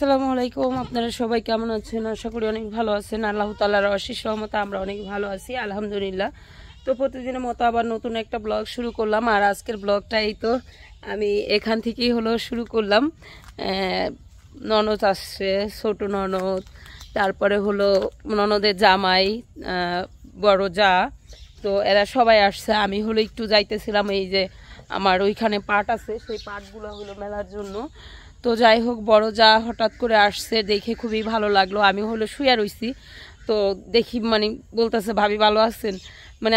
আসসালামু আলাইকুম। আপনারা সবাই কেমন আছেন? আশা করি অনেক ভালো আছেন। আল্লাহ তাআলার অশেষ রহমতে আমরা অনেক ভালো আছি, আলহামদুলিল্লাহ। তো প্রতিদিনের মতো আবার নতুন একটা ব্লগ শুরু করলাম। আর আজকের ব্লগটা এই তো আমি এখান থেকেই শুরু করলাম। ননদ আসছে, ছোট ননদ, তারপরে ননদের জামাই, বড় যা, তো এরা সবাই আসছে। আমি একটু যাইতেছিলাম, এই যে আমার ওইখানে পাট আছে, সেই পাটগুলো মেলার জন্য। তো যাই হোক, বড় যা হঠাৎ করে আসছে, দেখে খুবই ভালো লাগলো। আমি শুয়ে রইছি, তো দেখি বলতেছে ভাবি ভালো আছেন।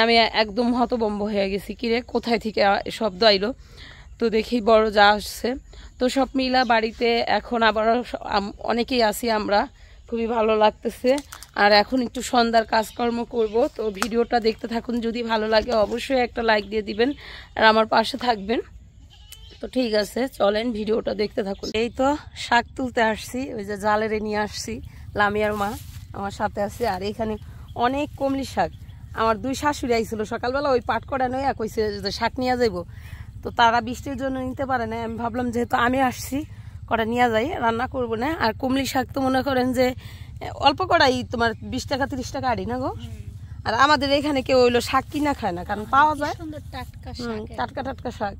আমি একদম হতভম্ব হয়ে গেছি, কিরে কোথায় থেকে শব্দ আইলো। তো দেখি বড় যা আসছে। তো সব মিলা বাড়িতে এখন আবার অনেকেই আছি আমরা, খুবই ভালো লাগতেছে। আর এখন একটু সন্ধ্যার কাজকর্ম করব। তো ভিডিওটা দেখতে থাকুন, যদি ভালো লাগে অবশ্যই একটা লাইক দিয়ে দিবেন আর আমার পাশে থাকবেন। তো ঠিক আছে, চলেন ভিডিওটা দেখতে থাকুন। এই তো শাক তুলতে আসছি, ওই যে জালেরে নিয়ে আসছি। লামিয়ার মা আমার সাথে আছে। আর এখানে অনেক কমলি শাক। আমার দুই শাশুড়ি আইছিল সকালবেলা, ওই পাট করা নয় কইছে যে শাক নিয়ে যাইব। তো তারা বৃষ্টির জন্য নিতে পারে না। আমি ভাবলাম যেহেতু আমি আসছি, কটা নিয়ে যাই, রান্না করব না। আর কমলি শাক তো মনে করেন যে অল্প করাই তোমার 20 টাকা 30 টাকা আড়ি না গো। আর আমাদের এখানে কেউ শাক কিনা খায় না, কারণ পাওয়া যায় টাটকা টাটকা শাক।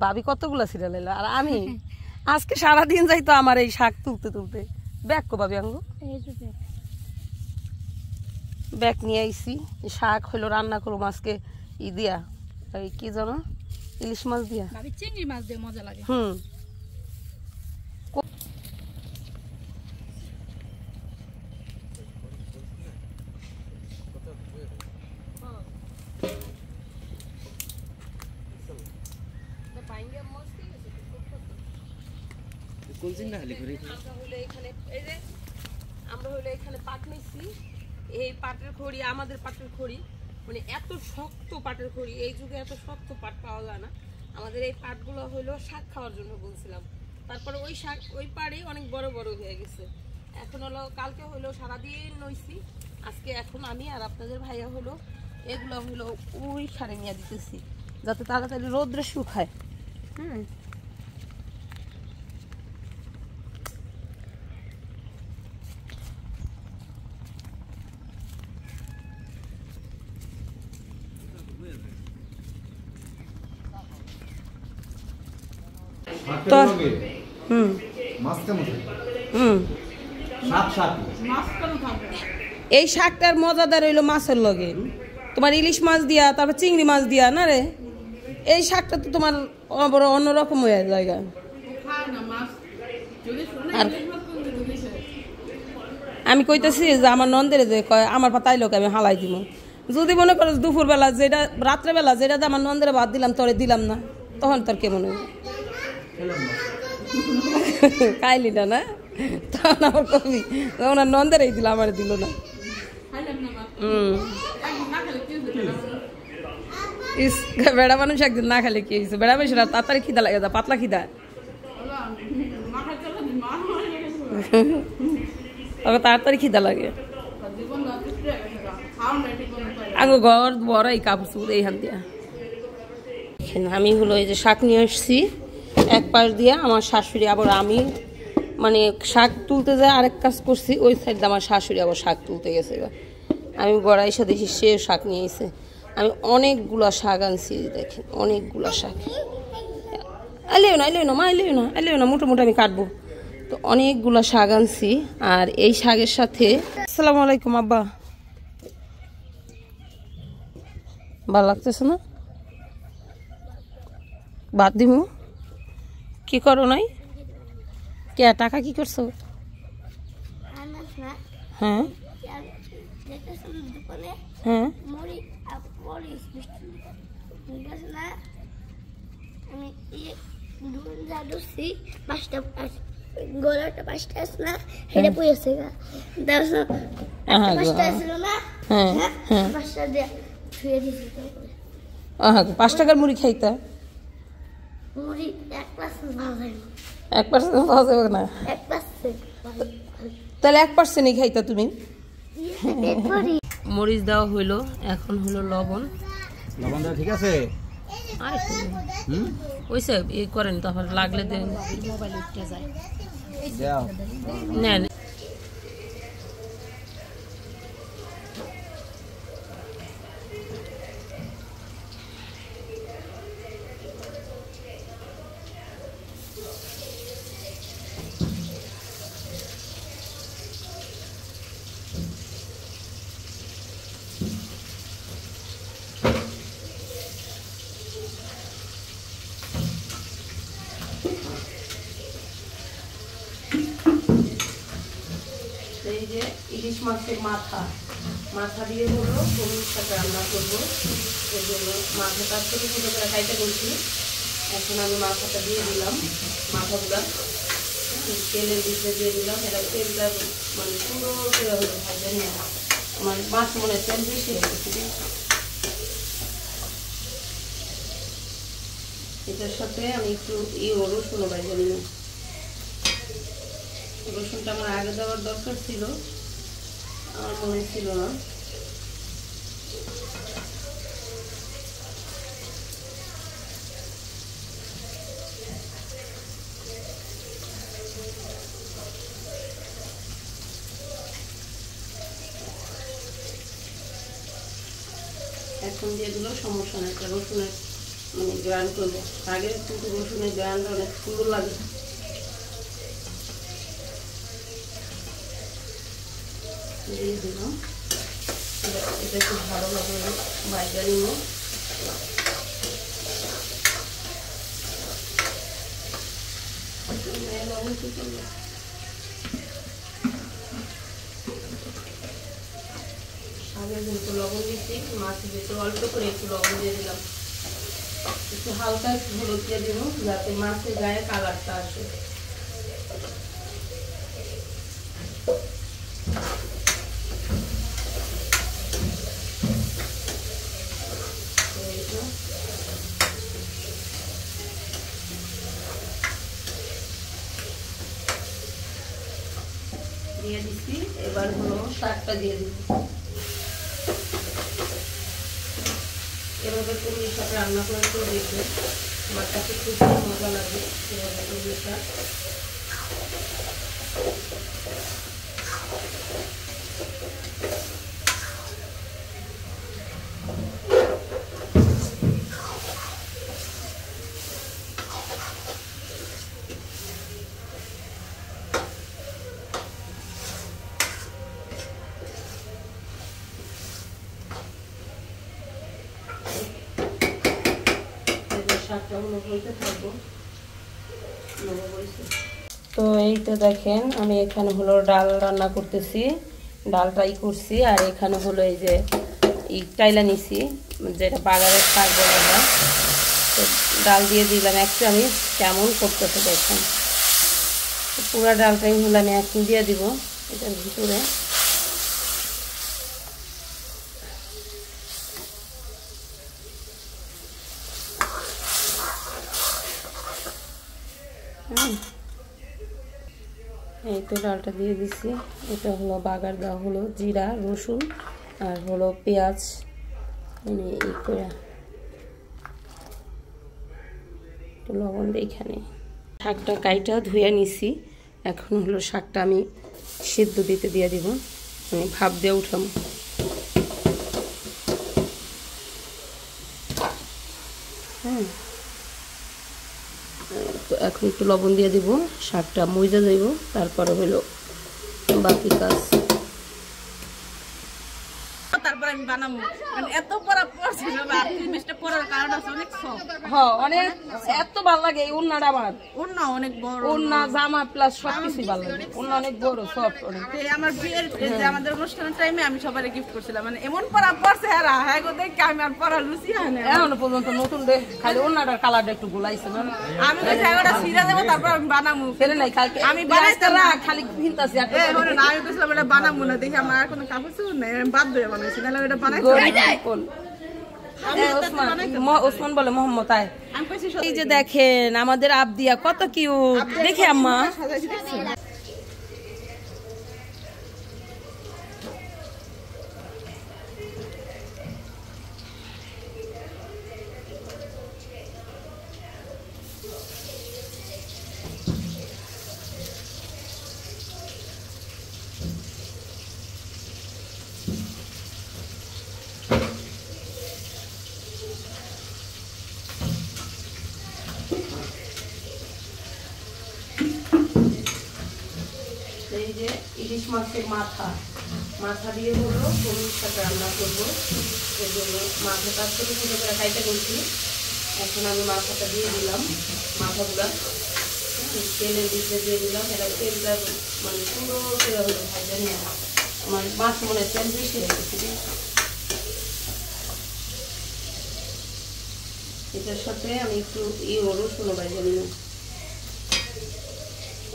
ভাবি কতগুলা সিরিয়াল এলো। আর আমি আজকে সারাদিন যাইতো আমার এই শাক তুলতে তুলতে। ব্যাগ কো ভাবি আঙ্গো, ব্যাগ নিয়ে আইসি। শাক রান্না করবো আজকে দিয়া, কি জানো, ইলিশ মাছ দিয়া, চিংড়ি মাছ দিয়ে মজা লাগে। এখানে পাট নিচ্ছি, এই পাটের খড়ি, আমাদের পাটের খড়ি, এত শক্ত পাটের খড়ি। এই যুগে এত শক্ত পাট পাওয়া যায় না। আমাদের এই পাটগুলো শাক খাওয়ার জন্য বলছিলাম। তারপরে ওই শাক ওই পাড়েই অনেক বড় বড় হয়ে গেছে। এখন কালকে সারাদিন নইছি, আজকে এখন আমি আর আপনাদের ভাইয়া এগুলো ওই খারে নিয়ে দিতেছি, যাতে তাড়াতাড়ি রোদ্রে শুকায়। এই শাকটার মজাদার হইলো মাছের লগে, তোমার ইলিশ মাছ দিয়া, তারপর চিংড়ি মাছ দিয়া না রে। এই শাকটা তো তোমার অন্যরকম হয়ে জায়গা। আর আমি কইতেছি যে আমার নন্দের যে কয় আমার পাতাই লোক আমি হালাই দিব। যদি মনে করো দুপুরবেলা যেটা, রাত্রেবেলা যেটা আমার নন্দের ভাত দিলাম তোরে দিলাম না, তখন তোর কেমন হবে? খাইলি না না, তখন আমার কবি ওনার নন্দের এই দিল, আমার দিল না। বেড়া মানুষ একদিন না খেলে কি হয়েছে? বেড়া মানুষ তাড়াতাড়ি খিদা লাগে, পাতলা খিদা, তাড়াতাড়ি খিদা লাগে। আগে ঘর বড় এই কাপড় চুপড় এইখান দিয়া। আমি এই যে শাক নিয়ে আসছি এক পাশ দিয়া। আমার শাশুড়ি আবার, আমি শাক তুলতে যায় আরেক কাজ করছি, ওই সাইডে আমার শাশুড়ি আবার শাক তুলতে গেছে। আমি গড়াই সাথে সে শাক নিয়ে এসে, আমি অনেকগুলা শাক আনছি, দেখেন অনেকগুলা শাক। এলেও না এলেও না মা, এলেও না এলেও না, মোটো মোটো আমি কাটবো। তো অনেকগুলা শাক আনছি। আর এই শাকের সাথে, আসসালামু আলাইকুম আব্বা, ভালো লাগতেছে না? বাদ দিব। কি করো নাই? কে টাকা কি করছো? হ্যাঁ হ্যাঁ, পাঁচ টাকার মুড়ি খাইতা? 1% পাওয়া যাবে না, তাহলে 1%ই খাইতা তুমি। মরিচ দেওয়া হইলো, এখন লবণ। লবণ দেওয়া ঠিক আছে? ওইসব করেন, তারপর লাগলে দেন। মোবাইল উঠতে যায়। দাও নেন। এই যে ইলিশ মাছের মাথা দিয়ে হলো পনির সাথে রান্না করবো। এই জন্য মাথাটা ছোটো ছোটো করে কাইটে নিচ্ছি। এখন আমি মাথাটা দিয়ে দিলাম, মাথাগুলা তেলের ভিতরে দিয়ে দিলাম। এটা তেলটা মানে সুন্দর করে হলো ভাজা নিয়ে আমার মাছ মনে তেল বেশি হয়েছে। এটার সাথে আমি একটু রসুনও ভাজা নিলাম। রসুনটা আমার আগে দেওয়ার দরকার ছিল, আমার মনে ছিল না। এখন দিয়ে দিল সমস্যা নেই, একটা রসুনের মানে গ্রাইন্ড করবো। আগে কিন্তু রসুনের গ্রাইন্ড অনেক সুন্দর লাগে। দিয়ে দিলাম, এটা একটু ভালোভাবে ভাজা নিব। আগে যেহেতু লবণ দিচ্ছি, মাছের ভিতরে অল্প করে একটু লবণ দিয়ে দিলাম। একটু হালকা একটু হলুদ দিয়ে দেবো যাতে মাছের গায়ে কালারটা আসে। দিয়ে দিচ্ছি, এবার হলো শাকটা দিয়ে দিব। এভাবে কলমির শাক রান্না করে তো দেখবে, আমার কাছে খুব মজা লাগে এভাবে কলমির শাক। তো এই তো দেখেন আমি এখানে হলো ডাল রান্না করতেছি, ডালটাই করছি। আর এখানে হলো এই যে টাইলা নিছি, যেটা বাগারের শাক বলা হয়। তো ডাল দিয়ে দিলাম এক চামচ। কেমন করতেছে দেখেন, পুরা ডালটাই হলো আমি এখন দিয়ে দিব এটার ভিতরে। এই তো ডালটা দিয়ে দিছি। এটা হলো বাগার দেওয়া হলো জিরা, রসুন আর হলো পেঁয়াজ মানে এই করে একটু লবণ দিয়ে এখানে শাকটা কাইটা ধুয়ে নিছি। এখন হলো শাকটা আমি সিদ্ধ দিতে দিয়ে দিব, মানে ভাপ দিয়ে উঠাম। হ্যাঁ, তো এখন একটু লবণ দিয়ে দিব, শাকটা মইজা যাইব, তারপরে হলো বাকি কাজ। তারপর আমি বানাবো, মানে এত পড়া পড়ছিল না, জিনিসটা পড়ার কারণ আছে অনেক সফট। হ্যাঁ, অনেক এত ভালো লাগে এই ওন্নাটা। আমার ওন্না অনেক বড়, ওন্না জামা প্লাস সবকিছু ভালো লাগে। ওন্না অনেক বড়, সফট অনেক। আমার বিয়ের যে আমাদের অনুষ্ঠানের টাইমে আমি সবাই গিফট করছিলাম, মানে এমন পড়া পড়ছে হ্যাঁ গো দেখে আমি আর পড়া লুচি হয় না এখনো পর্যন্ত নতুন দে, খালি ওন্নাটার কালারটা একটু গোলাইছে না। আমি তো জায়গাটা ছিঁড়ে দেবো, তারপর আমি বানাবো। ফেলে নাই কালকে আমি বানাইতাম না, খালি ভিনতাছি। আমি বলছিলাম এটা বানাবো না, দেখি আমার আর কোনো কাপড় ছিল না, আমি বাদ দিয়ে বানাইছি, নাহলে এটা বানাইতাম। ওসমান বলে মোহাম্মদ আয়। এই যে দেখেন আমাদের আবদিয়া কত কিউট, দেখে আম্মা। এই যে ইলিশ মাছের মাথা দিয়ে হলো হলুদ শাক রান্না করবো। এর জন্য মাথাটা ছোটো ছোটো করে কাইটা করছি। এখন আমি মাথাটা দিয়ে দিলাম, মাথাগুলা তেলের ভিতরে দিয়ে দিলাম। এটা তেলটা মানে পুরো করে হলো ভাজা নিয়ে আমার মাছ মনে তেল বেশি রেখেছি। এটার সাথে আমি একটু রসুনও ভাজা নিলাম।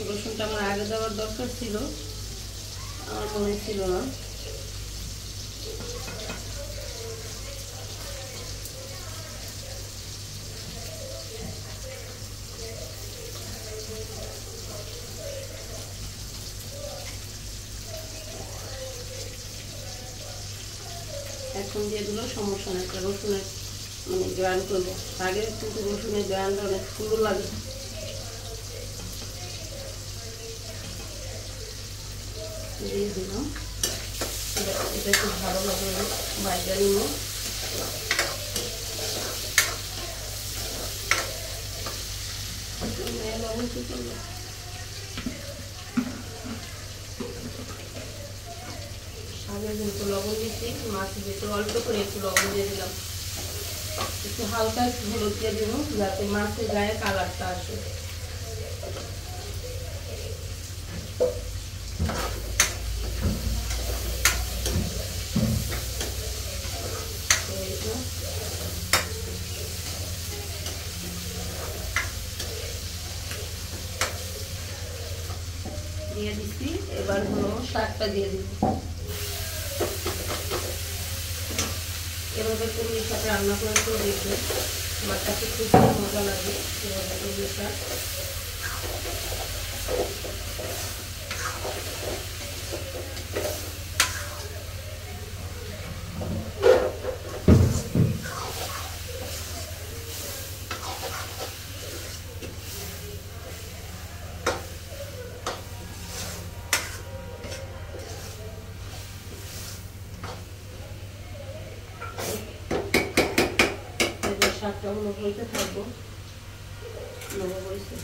রসুনটা আমার আগে দেওয়ার দরকার ছিল, আমার মনে ছিল না। এখন দিয়ে দিল সমস্যা না, একটা রসুনের মানে গ্রাইন্ড করবো। আগে কিন্তু রসুনের গ্রাইন্ড অনেক সুন্দর লাগে। দিয়ে দিলাম, এটা খুব ভালোভাবে ভাজা নিব। আগে যেহেতু লবণ দিচ্ছি, মাছের ভিতরে অল্প করে একটু লবণ দিয়ে দিলাম, একটু হালকা একটু হলুদ দিয়ে দিব যাতে মাছের গায়ে কালারটা আসে। দিয়ে দিচ্ছি, এবার হলো শাকটা দিয়ে দিব। এভাবে কুমড়ির সাথে রান্না করে দেখবে, আমার কাছে খুব মজা লাগে এভাবে কুমড়ির শাক। শাকটা হলো বইতে থাকবো, নেবো বইছে।